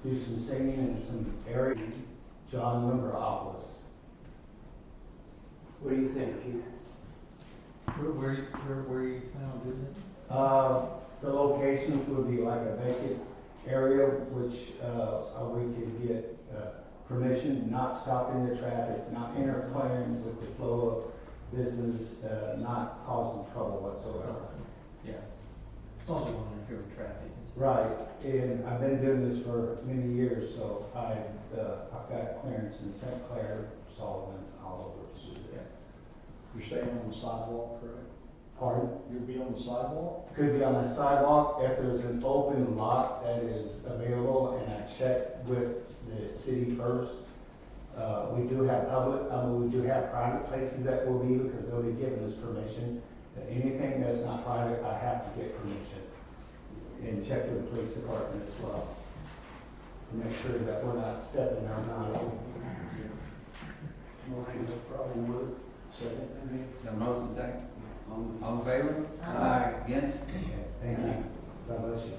do some singing in some area. John Wimberopoulos. What do you think, Keith? Where you plan on doing it? The locations would be like a vacant area, which, we could get, permission, not stopping the traffic, not interfering with the flow of business, not causing trouble whatsoever. Yeah. As long as you want to interfere with traffic. Right, and I've been doing this for many years, so I've got clearance in St. Clair, Sullivan, all over to do this. You're staying on the sidewalk, correct? Pardon? You'll be on the sidewalk? Could be on the sidewalk, if there's an open lot that is available, and I checked with the city first. We do have we do have private places that will be, because they'll be giving us permission. But anything that's not private, I have to get permission. And check with the police department as well, to make sure that we're not stepping our bounds. Motion is probably would. Second, I mean. The motion second. All in favor? Aye. Against? Okay, thank you. God bless you.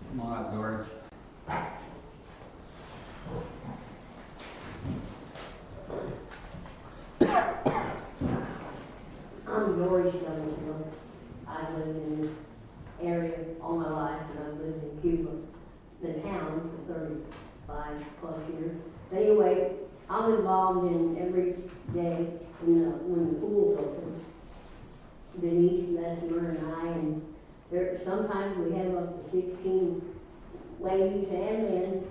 Come on up, George. I'm Doris Youngfield. I've lived in this area all my life, and I've lived in Cuba, the town, for 35 plus years. But anyway, I'm involved in every day when the pool's open. Denise Messmer and I, and sometimes we have up to 16 ladies and men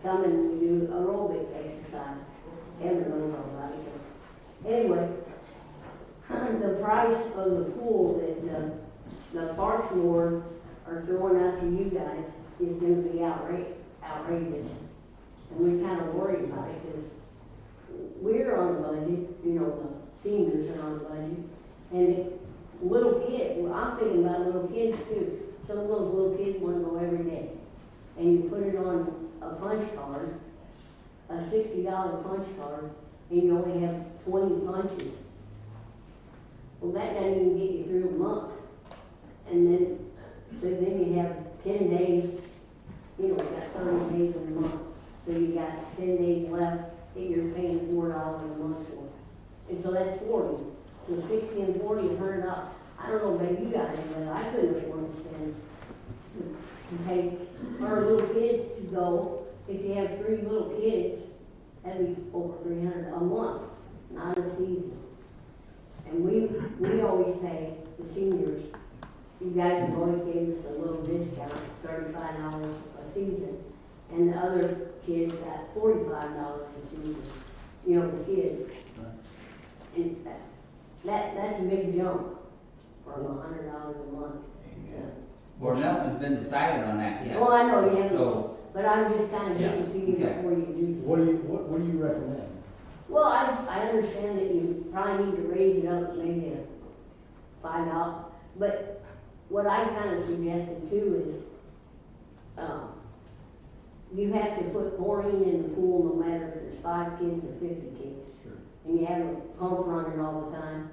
come and do aerobic exercise. Heaven knows all about it. Anyway, the price of the pool that the Parks Board are throwing out to you guys is going to be outrageous. And we're kind of worried about it because we're on the budget, the seniors are on the budget. And little kids, well, I'm thinking about little kids too. Some of those little kids want to go every day. And you put it on a punch card, a $60 punch card, and you only have 20 punches. Well, that doesn't even get you through a month. And then you have 10 days, you got 30 days in a month. So you got 10 days left that you're paying $4 a month for. And so that's 40. So 60 and 40 is $100. I don't know about you guys, but I couldn't afford to spend, to take for our little kids to go. If you have 3 little kids, that'd be over $300 a month, not a season. And we always pay the seniors. You guys have always gave us a little discount, $35 a season. And the other kids got $45 a season, the kids. And that's a big jump from $100 a month. Well, nothing's been decided on that yet. Well, I know you haven't, So, but I'm just kind of getting to you okay. before you do. What do you recommend? Well, I understand that you probably need to raise it up to maybe $5. But what I kind of suggested too is, you have to put chlorine in the pool no matter if there's 5 kids or 50 kids. Sure. And you have a pump running all the time,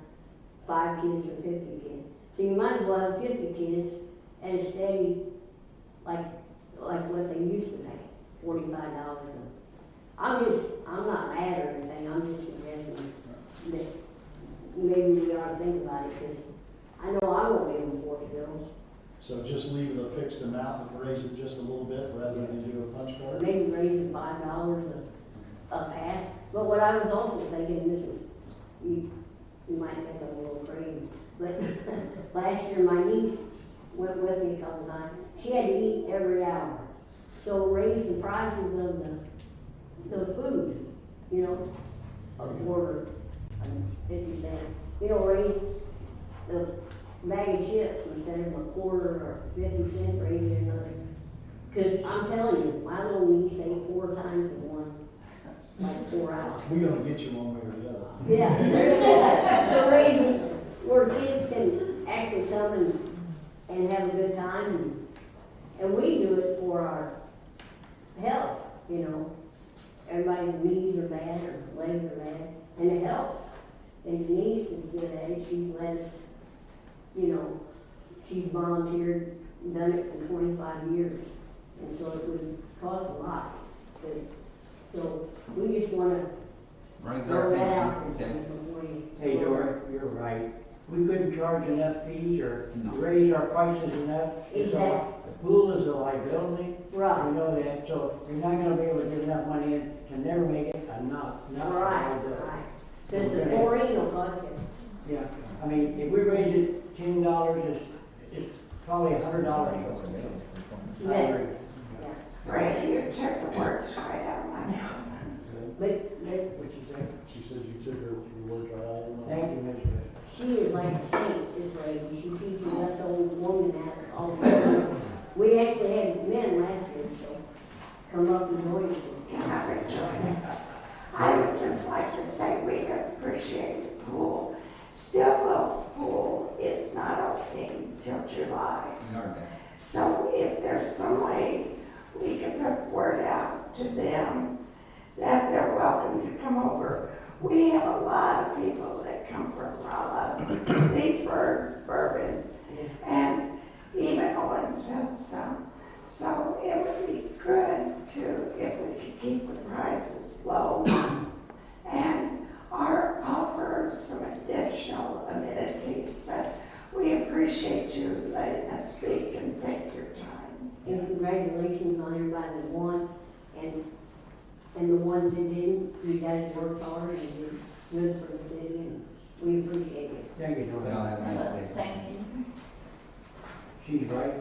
5 kids or 50 kids. So you might as well have 50 kids at a steady, like what they used to pay, $45 a month. I'm not mad or anything, I'm just suggesting that maybe we ought to think about it, because I know I won't be able to afford to go. So just leave it a fixed amount, but raise it just a little bit rather than do a punch card? Maybe raise it $5 a pass. But what I was also thinking, this is, you might think I'm a little crazy, but last year my niece went with me a couple times. She had to eat every hour. So raise the prices of the food, a quarter, 50 cents. Raise the bag of chips instead of a quarter or 50 cents, raise it another. Because I'm telling you, my little niece ate 4 times in one, like 4 hours. We're gonna get you one way or the other. Yeah. So raise it where kids can actually come and have a good time. And we do it for our health, Everybody's knees are bad or legs are bad, and it helps. And Denise is good at it. She's let us, she's volunteered, done it for 25 years. and so it would cost a lot. But, so, we just wanna Bring throw our that out attention, there okay? before you. Hey, Dory, you're right. We couldn't charge enough fees or No. raise our prices enough. Exactly. The pool is a liability. Right, We know that, so you're not gonna be able to get enough money in to never make it a not a right, liability. right. Cause the chlorine will cost you. Yeah, I mean, if we raise it $10, it's probably $100. I agree. Yeah. Brady, you took the words right out of my mouth. But What you think? She said you took her words right out of her mouth. Thank you, Ms. Smith. she is like a saint, this lady. She teaches us old woman that all the time. We actually had men last year, so come up and join us. And I would join us. I would just like to say we appreciate the pool. Stillwell's pool is not opening till July. We heard that. So if there's some way we could put word out to them that they're welcome to come over. We have a lot of people that come from Rolla, Leesburg, Bourbon, and even Owensville some. So it would be good to, if we could keep the prices low and offer some additional amenities. But we appreciate you letting us speak and take your time. And congratulations on everybody that won, and the ones that didn't. You guys worked hard and did good for the city, and we appreciate it. Thank you, We Dory. all have a nice day. Thank you. She's right.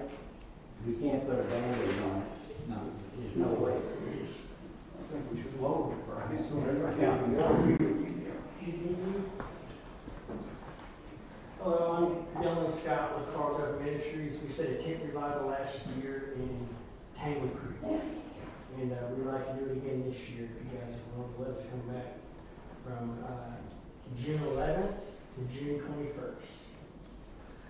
We can't put a Band-Aid on it. No. There's no way. I think we should lower the price. Hello, I'm Dylan Scott with Carter Ministries. We set a tent revival last year in Tangley Creek. And we'd like to do it again this year if you guys want to let us come back from June 11th to June 21st.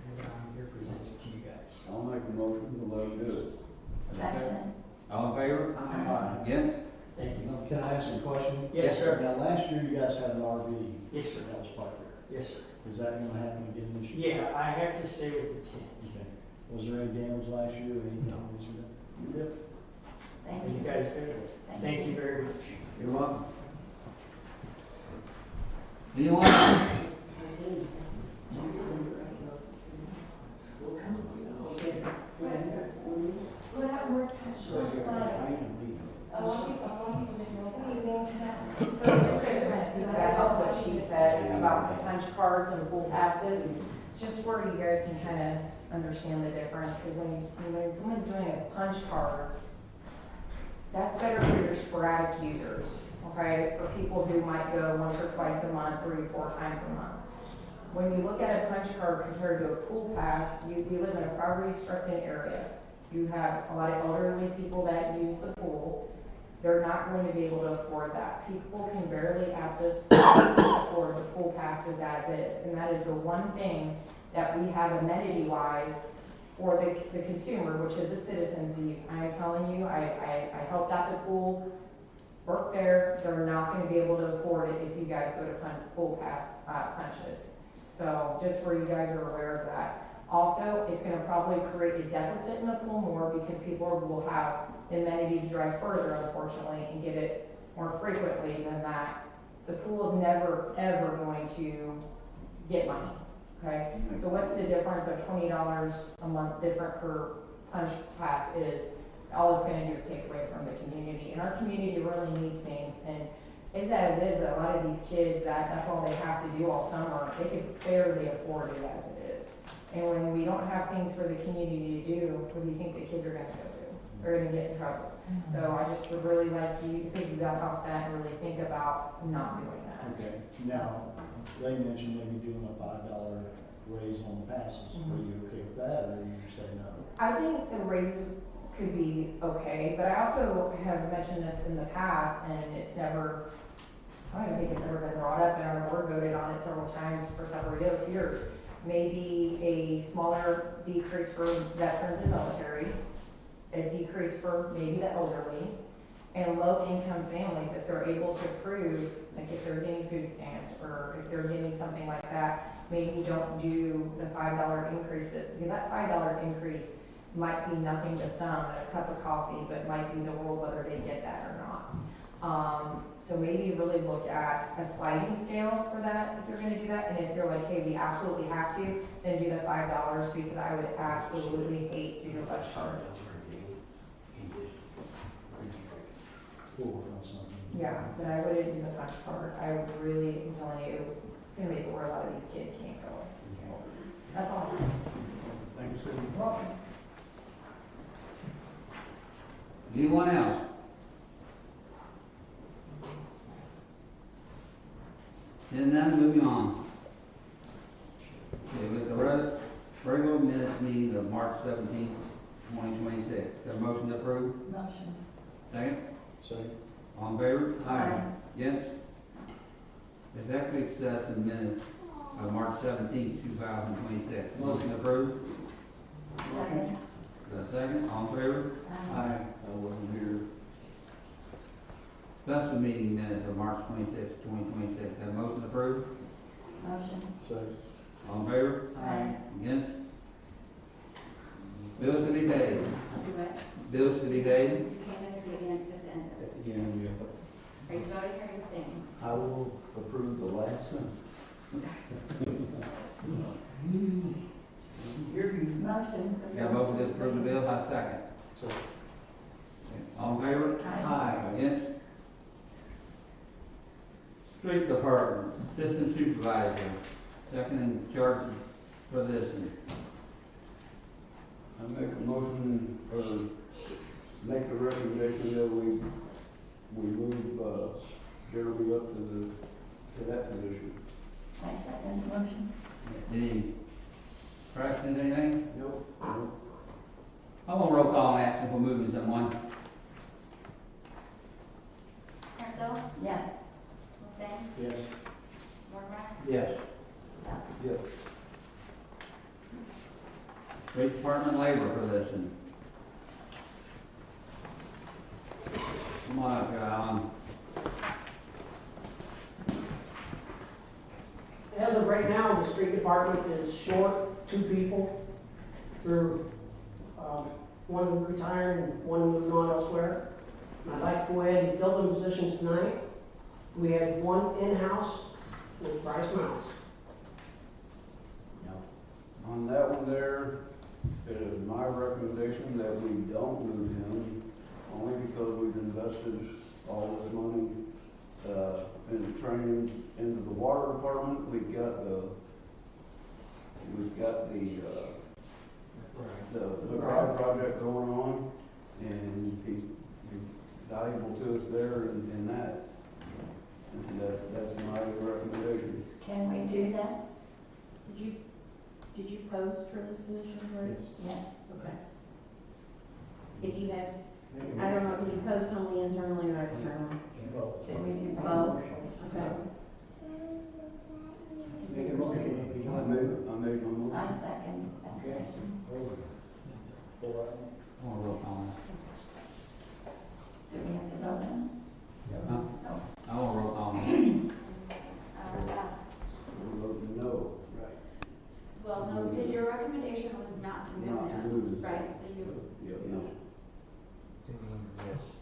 And I'm here presenting to you guys. I'll make a motion to let them do it. Second. All in favor? Aye. Against? Thank you. Now, can I ask you a question? Yes, sir. Now, last year you guys had an RV. Yes, sir. That was parked there. Yes, sir. Is that gonna happen again this year? Yeah, I have to stay with the tent. Okay. Was there any damage last year or anything? No. Yep. Thank And you you. guys, thank you very much. You're welcome. Anyone else? So just to kind of back up what she said about the punch cards and pool passes, just where you guys can kind of understand the difference, because when someone's doing a punch card, that's better for your sporadic users, okay? For people who might go once or twice a month, 3 or 4 times a month. When you look at a punch card compared to a pool pass, we live in a poverty-stricken area. You have a lot of elderly people that use the pool. They're not going to be able to afford that. People can barely at this point afford the pool passes as is. And that is the one thing that we have amenity-wise for the consumer, which is the citizens use. I am telling you, I helped out the pool, work there. They're not going to be able to afford it if you guys go to pool pass punches. So just where you guys are aware of that. Also, it's going to probably create a deficit in the pool more because people will have amenities drive further, unfortunately, and get it more frequently than that. The pool is never, ever going to get money, okay? So what's the difference of $20 a month different per punch pass is, all it's gonna do is take away from the community. And our community really needs things, and it's as is, a lot of these kids, that's all they have to do all summer. They could barely afford it as it is. And when we don't have things for the community to do, what do you think the kids are gonna go do? They're gonna get in trouble. So I just would really like you to piggyback off that and really think about not doing that. Okay, now, they mentioned maybe doing a $5 raise on the passes. Are you okay with that, or you say no? I think the raises could be okay, but I also have mentioned this in the past, and it's never, I don't think it's ever been brought up, and our board voted on it several times for several years. Maybe a smaller decrease for veterans and military, a decrease for maybe the elderly, and low-income families, if they're able to prove, like if they're getting food stamps, or if they're getting something like that, maybe don't do the $5 increase, because that $5 increase might be nothing to some, a cup of coffee, but might be the world whether they get that or not. So maybe really look at a sliding scale for that, if you're gonna do that, and if you're like, hey, we absolutely have to, then do the $5, because I would absolutely hate to do a punch card. We'll work on something. Yeah, but I wouldn't do the punch card. I would really, I'm telling you, it's gonna make it where a lot of these kids can't go. That's all. Thank you, Cindy. Anyone else? Then none, moving on. Okay, with the regular minutes meeting of March 17th, 2026. Got a motion to approve? Motion. Second? Second. All in favor? Aye. Yes? Executive session minutes of March 17th, 2026. Motion approved? Second. Got a second? All in favor? I wasn't here. Special meeting minutes of March 26th, 2026. Have a motion approved? Motion. Second. All in favor? Aye. Against? Bills to be paid. Bills to be paid. At the end, yeah. Are you voting or are you abstaining? I will approve the last sentence. Motion. Got a motion to approve the bill, I second. Second. All in favor? Aye. Against? Street Department, Assistant Supervisor, second in charge for this one. I make a motion, or make a recommendation that we move, Jeremy up to that position. I second the motion. Any questions, anything? Nope. I want roll call and action for moving someone. Hensel, Yes. Mustaine, Yes. Mormon, Yes. Yes. Street Department labor position. Come on up, Alan. As of right now, the street department is short 2 people through, one retiring and one moving on elsewhere. And I'd like to go ahead and fill the positions tonight. We have one in-house with Bryce Mounts. On that one there, it is my recommendation that we don't move him, only because we've invested all this money, in training into the water department. We've got the McBride project going on, and he's valuable to us there in that. And that's my recommendation. Can we do that? Did you post for this position, right? Yes. Okay. If you have, I don't know, did you post only internally or externally? Did we do both? Okay. Make a motion. I made my motion. I second that motion. I want roll call. Do we have to vote on Huh? I want roll call. Rouse. We're voting no. Right. Well, no, because your recommendation was not to move Not to him, move. right, so you, Yeah, no.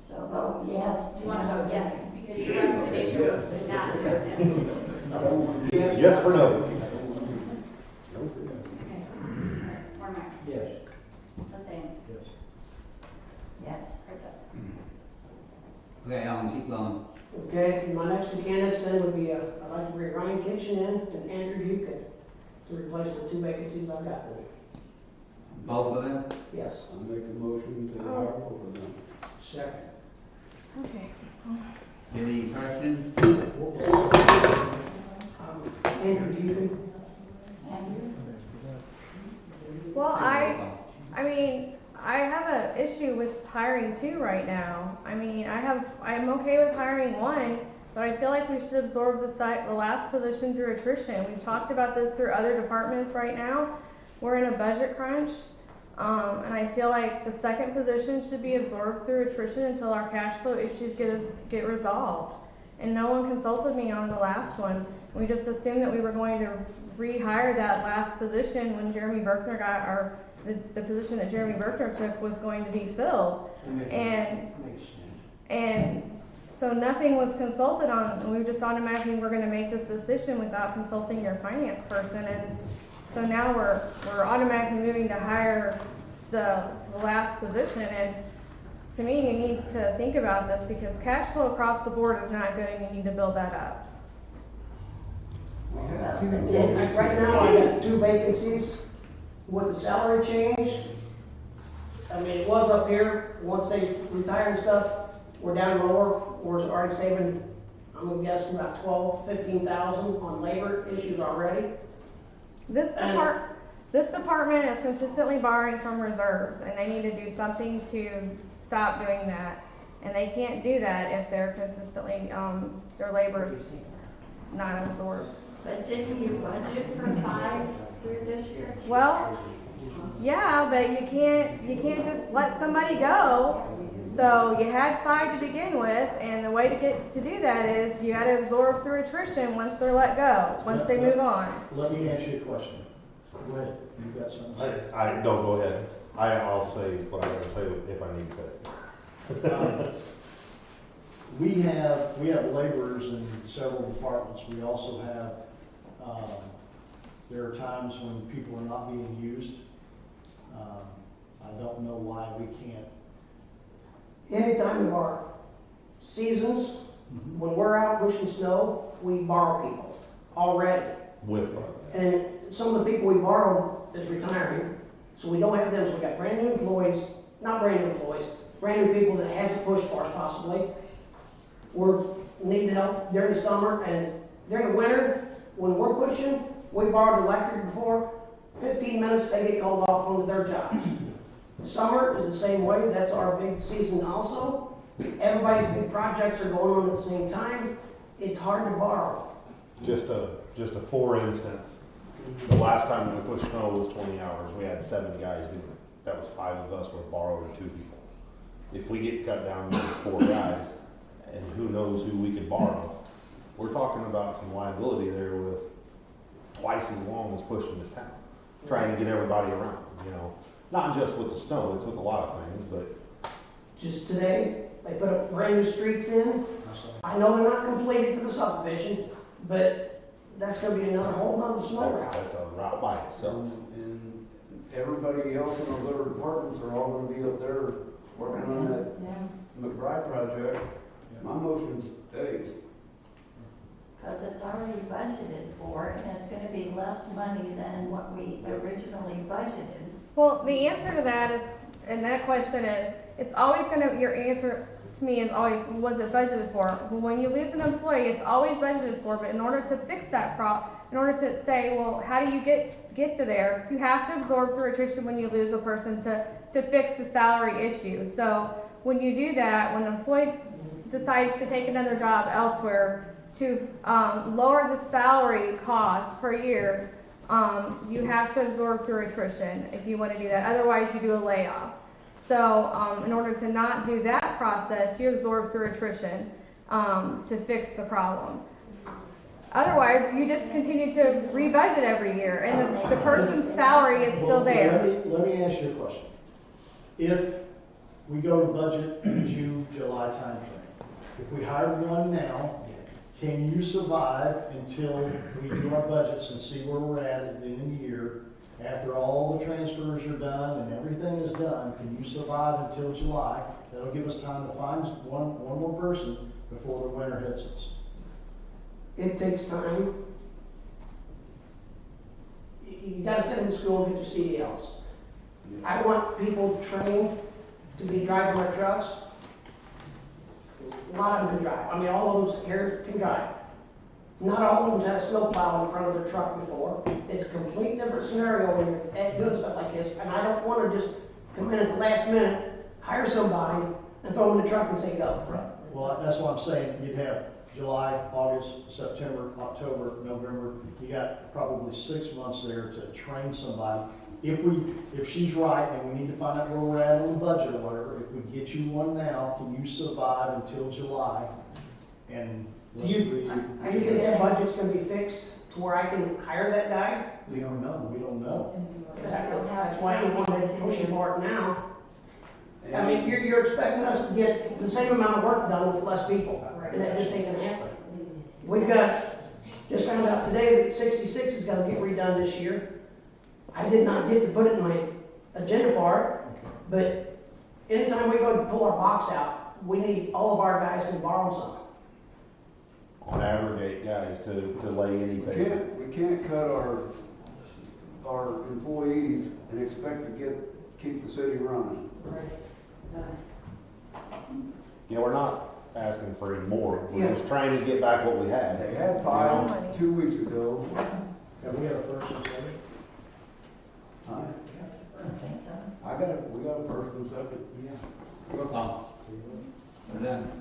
So vote yes. you want to vote yes, because your recommendation was to not move him. Yes for no? Okay. Mormon, Yes. Mustaine, Yes. Hensel. Okay, Alan, keep going. Okay, and my next two candidates then would be, I'd like to bring Ryan Kitchen in and Andrew Buchan to replace the 2 vacancies I've got there. Both of them? Yes. I make a motion to hire both of them. Second. Okay. Any questions? Andrew Buchan. Andrew? Well, I mean, I have an issue with hiring 2 right now. I mean, I'm okay with hiring 1, but I feel like we should absorb the last position through attrition. We've talked about this through other departments right now. We're in a budget crunch, and I feel like the second position should be absorbed through attrition until our cash flow issues get resolved. And no one consulted me on the last one. We just assumed that we were going to rehire that last position when Jeremy Berkner got our the position that Jeremy Berkner took was going to be filled. And, Makes sense. and so nothing was consulted on, and we just automatically were gonna make this decision without consulting your finance person, and so now we're automatically moving to hire the last position, and to me, you need to think about this, because cash flow across the board is not good, and you need to build that up. Right now, I got 2 vacancies with the salary change. I mean, it was up here, once they retire and stuff, we're down lower, we're already saving, I'm guessing about 12,000-15,000 on labor issues already. This department is consistently borrowing from reserves, and they need to do something to stop doing that. And they can't do that if they're consistently, their labor's not absorbed. But didn't you budget for 5 through this year? Well, yeah, but you can't just let somebody go. So you had 5 to begin with, and the way to do that is you gotta absorb through attrition once they're let go, once they move on. Let me ask you a question. Go ahead, you got something to say? Don't go ahead. I'll say what I gotta say if I need to say it. We have laborers in several departments. We also have, there are times when people are not being used. I don't know why we can't. Anytime of our seasons, when we're out pushing snow, we borrow people already. With And some of the people we borrow is retiring, so we don't have them, so we got brand new employees, not brand new employees, brand new people that hasn't pushed for us possibly. We're needing help during the summer, and during the winter, when we're pushing, we borrowed electric before, 15 minutes, they get called off onto their jobs. Summer is the same way, that's our big season also. Everybody's big projects are going on at the same time. It's hard to borrow. Just a for instance, the last time we pushed snow was 20 hours. We had 7 guys doing it. That was 5 of us with borrowing 2 people. If we get cut down to 4 guys, and who knows who we could borrow, we're talking about some liability there with twice as long as pushing this town, trying to get everybody around, you know. Not just with the snow, it's with a lot of things, but. Just today, they put up brand new streets in. I know they're not completed for the subdivision, but that's gonna be another whole nother snow route. That's a route by itself. And everybody else in our other departments are all gonna be up there working on that McBride project. My motion stays. Because it's already budgeted for, and it's gonna be less money than what we originally budgeted. Well, the answer to that is, and that question is, it's always your answer to me is always, was it budgeted for? Well, when you lose an employee, it's always budgeted for, but in order to fix that in order to say, well, how do you get to there? You have to absorb through attrition when you lose a person to fix the salary issue. So when you do that, when an employee decides to take another job elsewhere to lower the salary cost per year, you have to absorb through attrition if you want to do that. Otherwise, you do a layoff. So in order to not do that process, you absorb through attrition to fix the problem. Otherwise, you just continue to rebudget every year, and the person's salary is still there. Let me ask you a question. If we go to budget June, July timeframe, if we hire one now, can you survive until we do our budgets and see where we're at the end of the year? After all the transfers are done and everything is done, can you survive until July? That'll give us time to find one more person before the winter hits us. It takes time. You gotta send them to school and get your CDLs. I want people trained to be driving my trucks. A lot of them can drive. I mean, all of them here can drive. Not all of them had a snowplow in front of their truck before. It's a complete different scenario when you're doing stuff like this. And I don't want to just come in at the last minute, hire somebody, and throw them in the truck and say go. Right. Well, that's what I'm saying. You'd have July, August, September, October, November. You got probably 6 months there to train somebody. If she's right and we need to find out where we're at on the budget or whatever, if we get you one now, can you survive until July? And Are you thinking that budget's gonna be fixed to where I can hire that guy? We don't know. We don't know. That's why he wanted to push it for it now. I mean, you're expecting us to get the same amount of work done with less people, and that just ain't gonna happen. We've got, just found out today that 66 is gonna get redone this year. I did not get to put it in my agenda for it, but anytime we go to pull our box out, we need all of our guys to borrow some. On aggregate, guys, to lay any paper. We can't cut our employees and expect to keep the city running. Yeah, we're not asking for any more, we're Yeah. just trying to get back what we had. They had 5 2 weeks ago. Have we had a first and second? Huh? I think so. We got a first and second. Yeah. Roll call. We're done.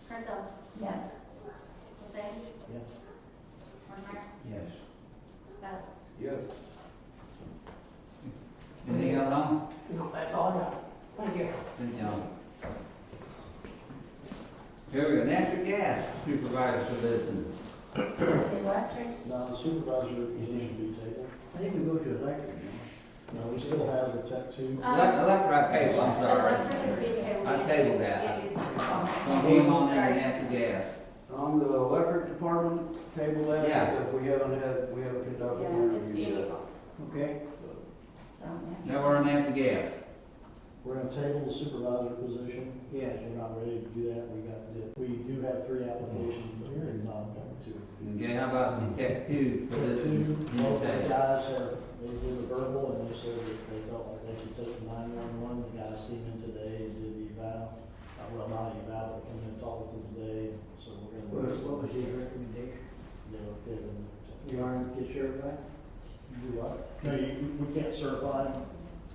Herzl, Yes. Hussein, Yes. Mormar, Yes. Best. Yes. Anything else on? No, that's all I got. Thank you. Good job. Here we go, natural gas supervisor position. Is electric? Now, the supervisor position be taken. I think we go to electric now. No, we still have the tech two. Electric, I table, I'm sorry. Electric is tabled. I tabled that. It is. Don't move on into natural gas. On the electric department, table that, Yeah. because we haven't conducted Yeah, interviews it's yet. Okay. So, So, Now we're on natural gas. We're gonna table the supervisor position. Yes. We're not ready to do that. We do have 3 applications, but we're not going to. Okay, how about the tech two position? Both the guys they did a verbal and they said that they felt like they could take the 911. The guys came in today and did the eval. Well, not eval, but came in and talked with them today, so we're gonna. What was his recommendation? They were given. You aren't get certified? Do what? No, we can't certify them.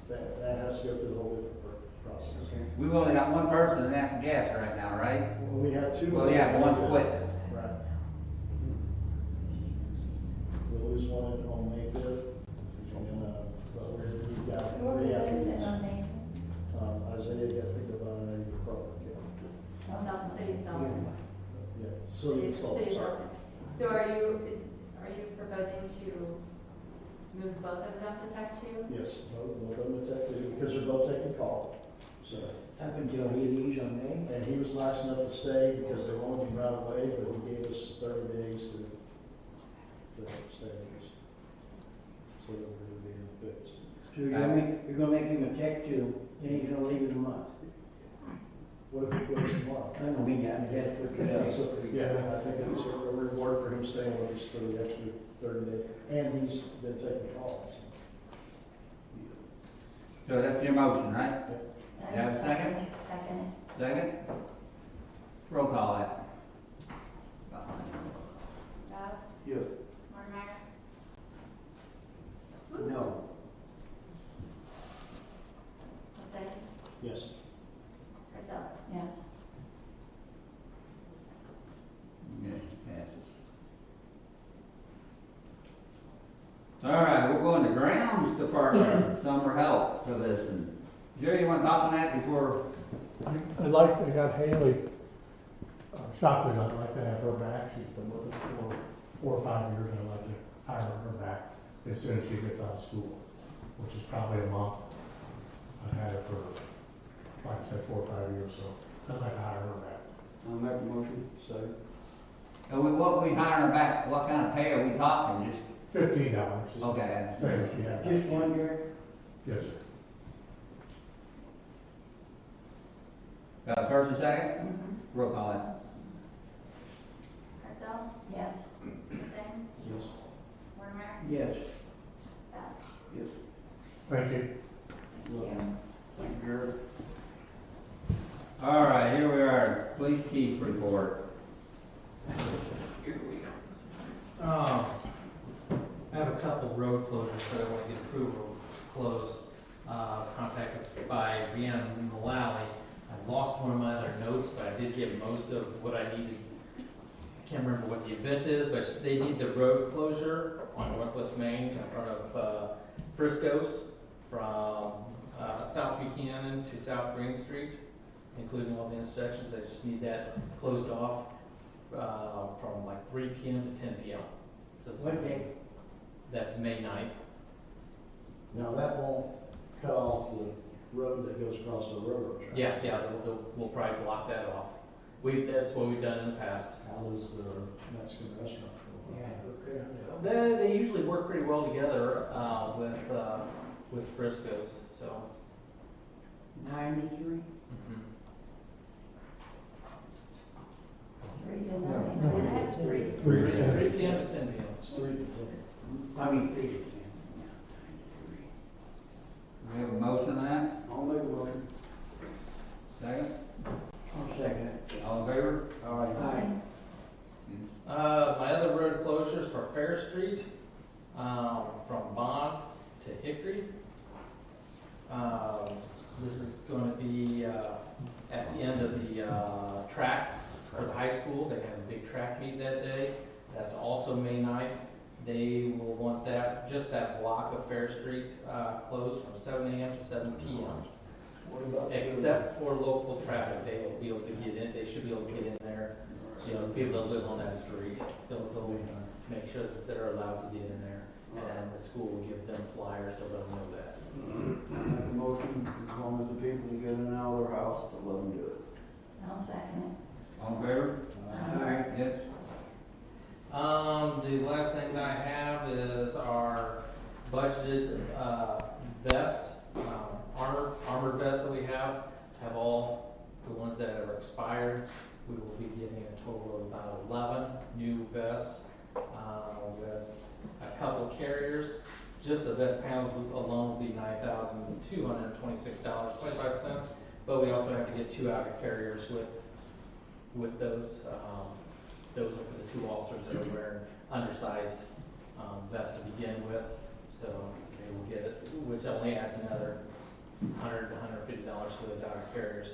That has to go through the whole different process. We've only got one person in natural gas right now, right? Well, we have 2. Well, yeah, one's quitting. Right. We'll lose one on May 5th, and then, but we've got Who are we 3 losing on applicants. Nathan? Isaiah got picked up by Crawford County. South City of Sullivan. Yeah, City of Sullivan, sorry. So are you proposing to move both of them to Tech 2? Yes, both of them are tech two, because they're both taking call. So, Up until he leaves on May? and he was nice enough to stay because they wanted him right away, but he gave us 30 days to stay with us. So that we're being fixed. So you're gonna make him a tech too, then he's gonna leave in a month. What if we quit tomorrow? I don't mean that, but that's what you're saying. So, yeah, I think it's a reward for him staying with us for the extra 30 days, and he's been taking calls. So that's your motion, right? You have a second? Second. Second? Roll call that. Best, Yes. Mormar, No. Hussein, Yes. Herzl. Yes. Yes, passes. All right, we're going to grounds department, summer help for this. And Jerry, you want to talk on that before? I got Haley Shockley, I'd like to have her back. She's been with us for 4 or 5 years, and I'd like to hire her back as soon as she gets out of school, which is probably a month. I've had her for, like I said, 4 or 5 years, so I'd like to hire her back. I'll make a motion. Second. And what we hiring her back, what kind of pay are we talking? Just, $15. okay. Same as she had. Just one year? Yes, sir. First and second? Mm-hmm. Roll call it. Herzl, Yes. Hussein, Yes. Mormar, Yes. Best. Yes. Thank you. Thank you. Thank you, Jared. All right, here we are, police chief report. I have a couple road closures that I want to get approval to close. I was contacted by Rhiannon Mullally. I lost one of my other notes, but I did get most of what I needed. I can't remember what the event is, but they need the road closure on Northwest Main in front of Frisco's from South Buchanan to South Green Street, including all the intersections. They just need that closed off from like 3 p.m. to 10 p.m. So it's What day? That's May 9th. Now, that won't cut off the road that goes across the railroad track. Yeah, we'll probably block that off. That's what we've done in the past. How does the Mexican restaurant go? Yeah, okay. They usually work pretty well together, with Frisco's, so. 93? Three to nine. That's great. 3 p.m. to 10 p.m. It's 3 to 10. I mean, 3 to 10. We have a motion on that, I'll make a motion. second, I'll second it. all in favor? Aye. My other road closures for Fair Street, from Bond to Hickory. This is going to be, at the end of the, track for the high school. They have a big track meet that day. That's also May 9th. They will want that, just that block of Fair Street, closed from 7 a.m. to 7 p.m. What about? Except for local traffic, they will be able to get in, they should be able to get in there. You know, people that live on that street, they'll make sure that they're allowed to get in there. And the school will give them flyers to let them know that. Make a motion, as long as the people get in and out of their house, to let them do it. I'll second All in favor? Aye. Yes. The last thing that I have is our budgeted, vest, armor vests that we have all the ones that are expired. We will be getting a total of about 11 new vests, with a couple carriers. Just the vest panels alone will be $9,226.25, but we also have to get 2 outer carriers with those. Those are for the 2 officers that are wearing undersized vests to begin with, so they will get it, which only adds another $100 to $150 to those outer carriers.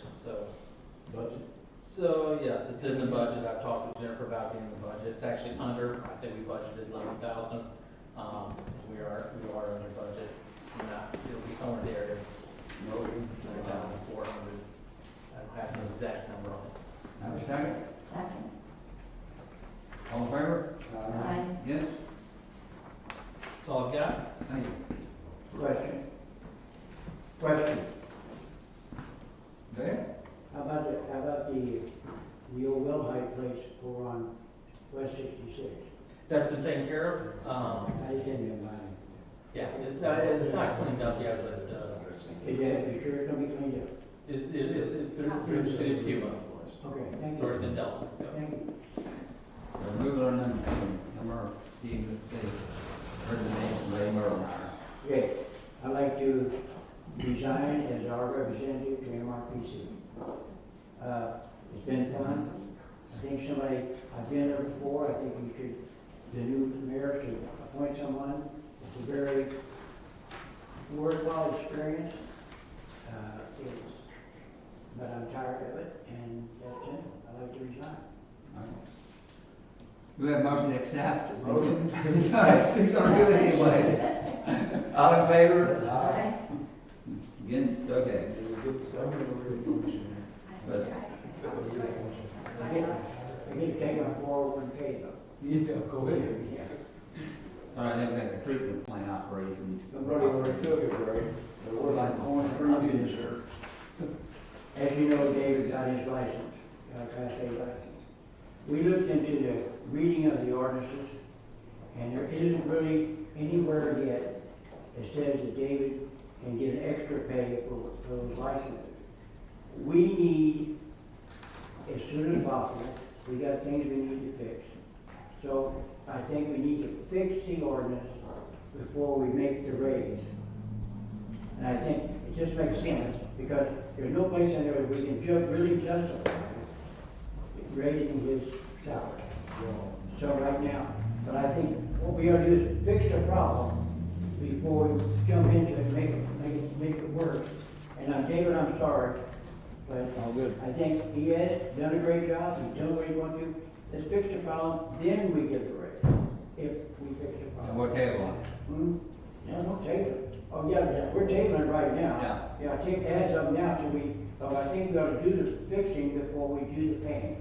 Budget? So yes, it's in the budget. I've talked with Jennifer about being in the budget. It's actually under. I think we budgeted 11,000. We are under budget. It'll be somewhere in the area of Motion. 9,400. I don't have an exact number on it. Have a second, it. Second. all in favor? Aye. Yes. That's all I've got. Thank you. Question. Dave? How about the old Wellhite place over on West 66? That's been taken care of. I just didn't know mine. Yeah, it's not cleaned up yet, but Is that, you sure it's gonna be cleaned up? it is through the city of Cuba. Okay, thank It's you. already been dealt with. Thank you. We're moving on number Steve, heard the name Ray Merle. Okay, I'd like to resign as our representative to MRPC. It's been fun. I think I've been there before, I think we should, the new mayor should appoint someone. It's a very worthwhile experience. But I'm tired of it, and that's it. I'd like to resign. Do we have a motion to accept? Motion. He's gonna do it anyway. All in favor? Aye. Again, okay. But, I get to take my 401k though. yeah, go ahead. Yeah. All right, then we got the treatment plant operations. Somebody already took it, Ray. There was like only 3 days, sir. As you know, David got his license, Class A license. We looked into the reading of the ordinances, and there isn't really anywhere yet that says that David can get an extra pay for those licenses. We need, as soon as possible, we got things we need to fix. So I think we need to fix the ordinance before we make the raise. And I think it just makes sense, because there's no place in there where we can really justify raising his salary. So right now, but I think what we ought to do is fix the problem before we jump into it and make it worse. And now, David, I'm sorry, but I think he has done a great job. He's done what he wants to do. Let's fix the problem, then we give the raise, if we fix the And problem. we'll table it. No, don't table it. Oh, yeah, we're tabling it right now. Yeah. Yeah, take ads up now till but I think we ought to do the fixing before we do the paying.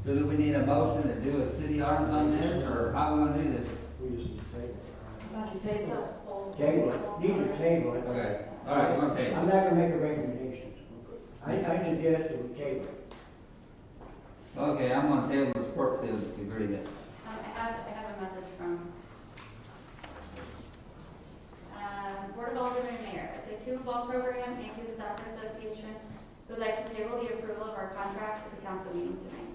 So do we need a motion to do a city ordinance on this, or how we gonna do this? We just need to table Table it, need to table it. Okay, all right, we're gonna table I'm it. not gonna make a recommendation. I suggest that we table it. Okay, I'm gonna table the sport field agreement. I have a message from, Board of Aldermen Mayor. The Cuba Ball Program and Cuba Soccer Association would like to table the approval of our contracts at the council meeting tonight.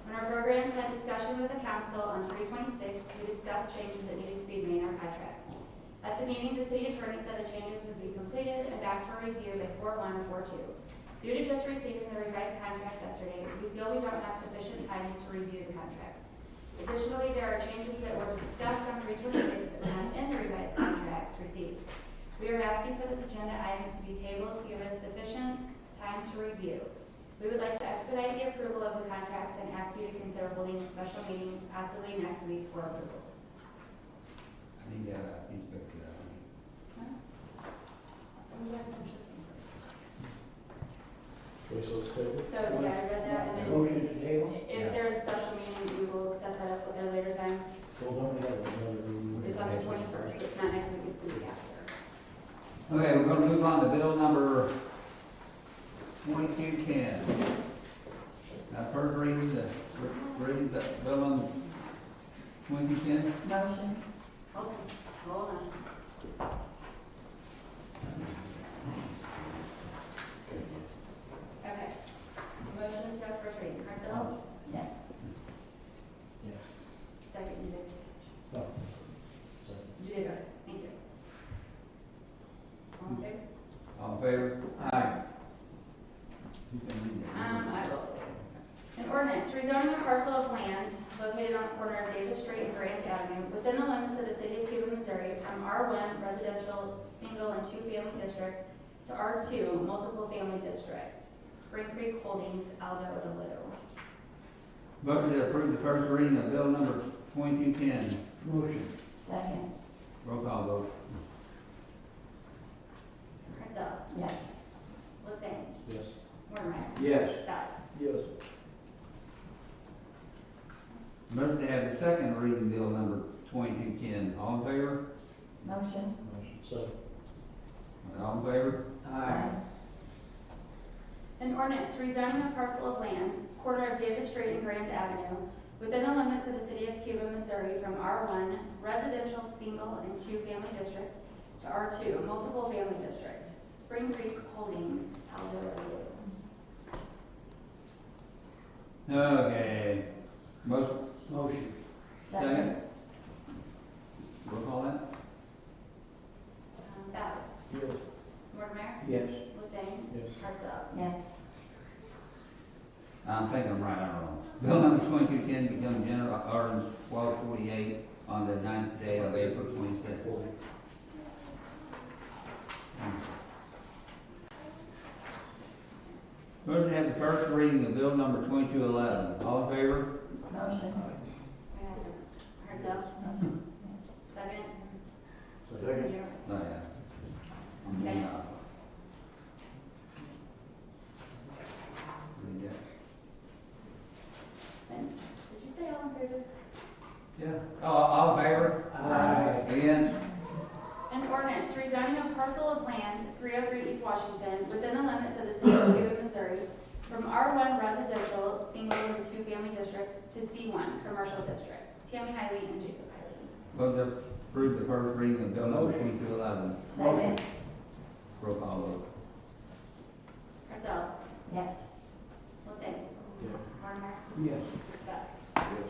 When our programs had discussion with the council on 3/26, we discussed changes that needed to be made in our contracts. At the meeting, the city attorney said the changes would be completed and back for review by 4/1 or 4/2. Due to just receiving the revised contracts yesterday, we feel we don't have sufficient time to review the contracts. Additionally, there are changes that were discussed on 3/26 that were not in the revised contracts received. We are asking for this agenda item to be tabled to give us sufficient time to review. We would like to expedite the approval of the contracts and ask you to consider holding a special meeting possibly next week for approval. I need to have an inspector that one. Okay, so it's tabled. So, yeah, I read that, and then Motion to table? if there's a special meeting, we will set that up at a later time. So don't we have another meeting? It's on the 21st, so it's not next week, it's the week after. Okay, we're gonna move on to bill number 2210. Now, first reading, the bill on 2010. Motion. Okay, hold on. Okay. Motion to have first reading. Hartzell? Yes. Yes. Second, you did. No. You did, okay, thank you. All in favor? All in favor? Aye. You can read it. I will. An ordinance rezoning a parcel of land located on the corner of Davis Street and Grant Avenue within the limits of the city of Cuba, Missouri from R1 residential single and two family district to R2 multiple family district. Spring Creek Holdings, Aldo Delu. Motion to approve the first reading of bill number 2210. Motion. Second. Roll call vote. Hartzell. Yes. Liston. Yes. Mortimer. Yes. Betts. Yes. Motion to have the second reading bill number 2210. All in favor? Motion. Motion second. All in favor? Aye. An ordinance rezoning a parcel of land, corner of Davis Street and Grant Avenue, within the limits of the city of Cuba, Missouri from R1 residential single and two family district to R2 multiple family district. Spring Creek Holdings, Aldo Delu. Okay. Motion. Motion. Second. Roll call that. Betts. Yes. Mortimer. Yes. Liston. Yes. Hartzell. Yes. I'm thinking I'm right or wrong. Bill number 2210 becomes general ordinance 1248 on the 9th day of April 26th. Motion to have the first reading of bill number 2211. All in favor? Motion. Hartzell. Motion. Second. Second. You. Oh, yeah. I'm Okay. Read that. And did you say all in favor? Yeah. All in favor? Aye. Against? An ordinance rezoning a parcel of land, 303 East Washington, within the limits of the city of Cuba, Missouri, from R1 residential single and two family district to C1 commercial district. Tammy Hiley and Jacob Hiley. Vote to approve the first reading of bill number 2211. Second. Roll call vote. Hartzell. Yes. Liston. Yeah. Mortimer. Yes. Betts. Yes.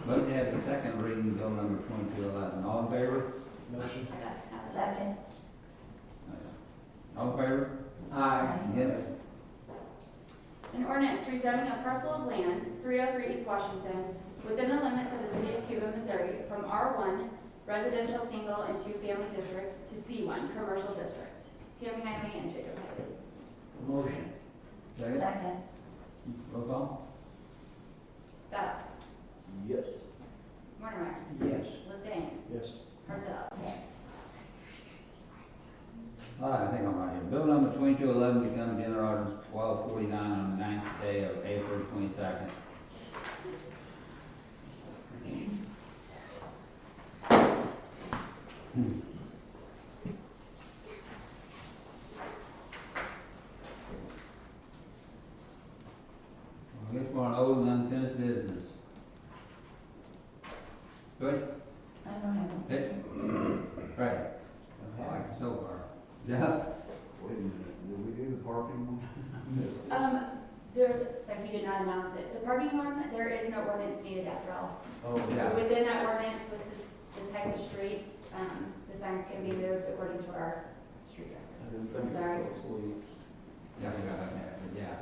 Vote to have the second reading of bill number 2211. All in favor? Motion. Second. All in favor? Aye. Against? An ordinance rezoning a parcel of land, 303 East Washington, within the limits of the city of Cuba, Missouri, from R1 residential single and two family district to C1 commercial district. Tammy Hiley and Jacob Hiley. Motion. Second? Second. Roll call? Betts. Yes. Mortimer. Yes. Liston. Yes. Hartzell. Yes. All right, I think I'm right here. Bill number 2211 becomes general ordinance 1249 on the 9th day of April 22nd. on old and unfinished business. Good? I don't have any. Mitch? Right. I like it so far. Jeff? Wait a minute, did we do the parking one? There's, so you did not announce it. The parking one, there is no ordinance needed after all. Oh, yeah. Within that ordinance with the type of streets, the signs can be moved according to our street record. I didn't think Sorry. it was asleep. Yeah, we got that, but yeah.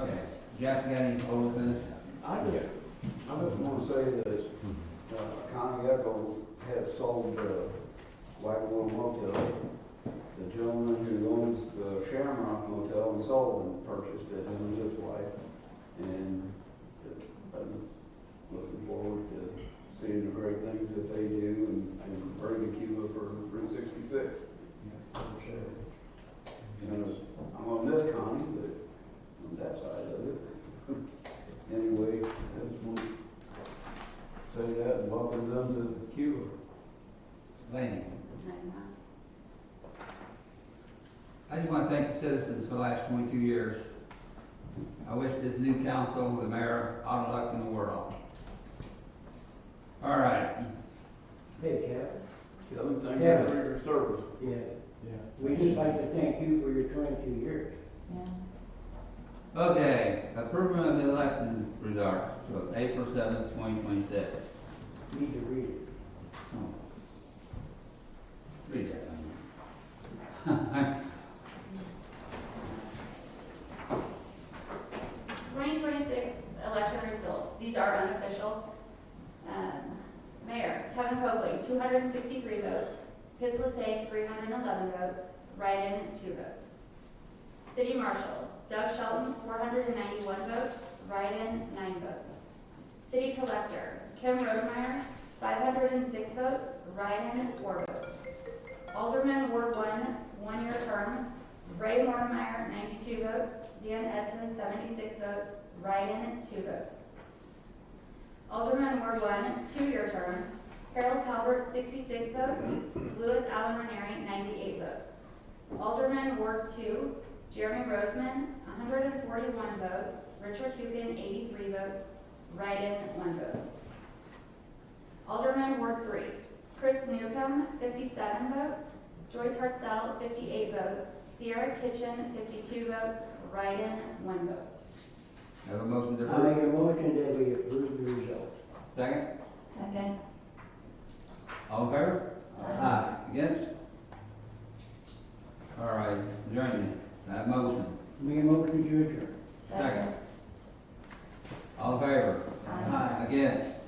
Okay, Jeff, got any old finished? I just want to say that, Connie Echo has sold, Waggle Motel. The gentleman who owns the Shamrock Motel in Sullivan purchased it, him and his wife. And I'm looking forward to seeing the great things that they do and bringing Cuba for Route 66. I'm gonna miss Connie, but on that side of it. Anyway, I just want to say that and welcome them to Cuba. Laney? I just want to thank the citizens for the last 22 years. I wish this new council, the mayor, all the luck in the world. All right. Hey, Jeff. Kevin, thank you Yeah. for your service. Yeah. We just like to thank you for your 22 years. Yeah. Okay, approval of the election results of April 7th, 2026. Need to read it. Oh. Read that. 2026 election results. These are unofficial. Mayor, Kevin Coakley, 263 votes. Pitts Lasay, 311 votes. Write-in, 2 votes. City Marshal, Doug Shelton, 491 votes. Write-in, 9 votes. City Collector, Kim Rodemeyer, 506 votes. Write-in, 4 votes. Alderman Ward 1, 1-year term. Ray Mortimer, 92 votes. Dan Edson, 76 votes. Write-in, 2 votes. Alderman Ward 1, 2-year term. Harold Talbert, 66 votes. Louis Allen Ranieri, 98 votes. Alderman Ward 2, Jeremy Roseman, 141 votes. Richard Hugan, 83 votes. Write-in, 1 vote. Alderman Ward 3, Chris Newcomb, 57 votes. Joyce Hartzell, 58 votes. Sierra Kitchen, 52 votes. Write-in, 1 vote. Have a motion to I approve. make a motion that we approve the results. Second? Second. All in favor? Aye. Against? All right, adjournment. Have a motion. Make a motion to adjourn. Second. All in favor? Aye. Against?